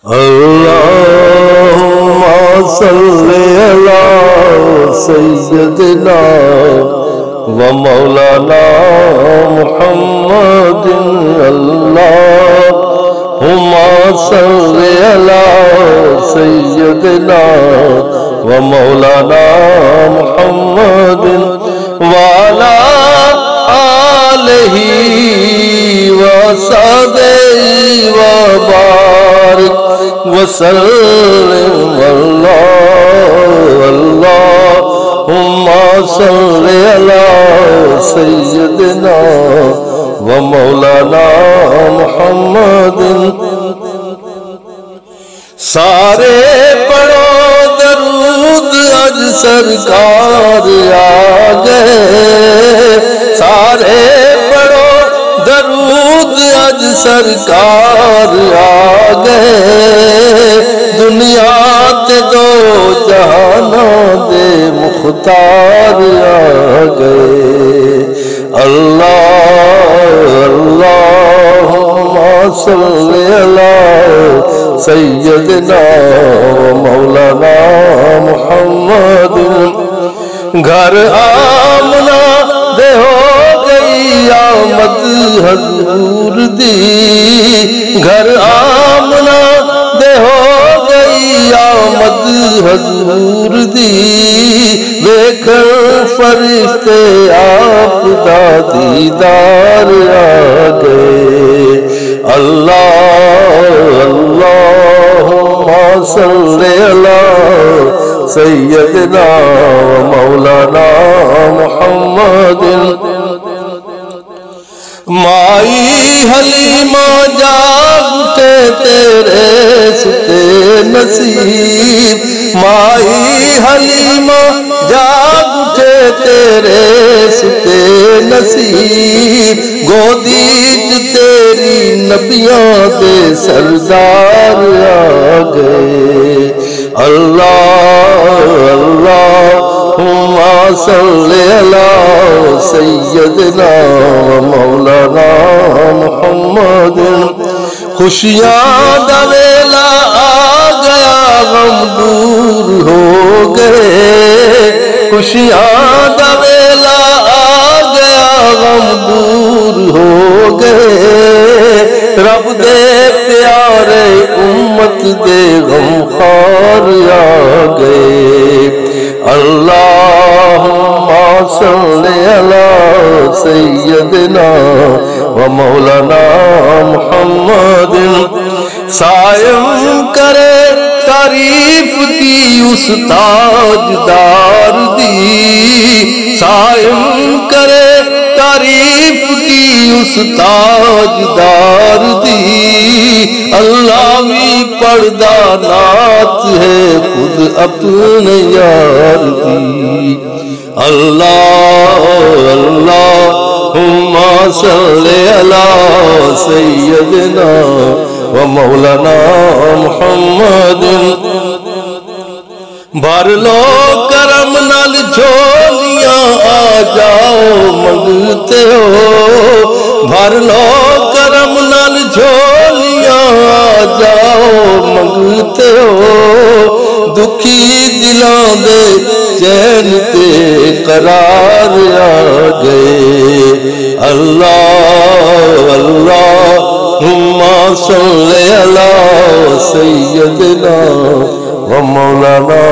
اللهم صل على سيدنا ومولانا محمد اللهم صل على سيدنا ومولانا محمد وعلى آله وصحبه وبارك وسلم اللهم صل على سيدنا ومولانا محمد سارے پڑھو درود اج سرکار آ گئے سارے پڑھو درود اج سرکار آ گئے دنیا تے دو جہانوں دے مختار آ گئے اللہم صلی علی سیدنا مولانا محمد گھر آمنہ دے ہو گئی آمد حضور دی گھر آمنہ دے ہو گئی آمد حضور دی ویکھن فرشتے آپ دا دیدار آ گئے اللہم صلی علی سیدنا مولانا محمد مائی حلیمہ جاگ اٹھے تیرے ستے نصیب مائی حلیمہ جاگ اٹھے تیرے ستے نصیب گودیج تیری نبیوں دے سردار آ گئے اللہم صلی علی سیدنا مولانا محمد خوشیاں دا ویلا آ گیا غم دور ہو گئے خوشیاں دا ویلا آ گیا غم دور ہو گئے رب دے پیارے امت دے غم خار آ گئے اللہم صلی علی سیدنا ومولانا محمد سائم کرے تعریف کی اس تاجدار دی سائم کرے تعریف کی اس تاجدار دی اللہ بھی پردہ نات ہے خود اپنے یار دی اللہم صلی علی سیدنا ومولانا محمد بھر لو کرم نال جھولیاں آ جاؤ منگتے ہو بھر لو کرم نال جھولیاں آ جاؤ منگتے ہو دکھی دلاں دے چین تے قرار آ گئے اللہم صلی علی سیدنا ومولانا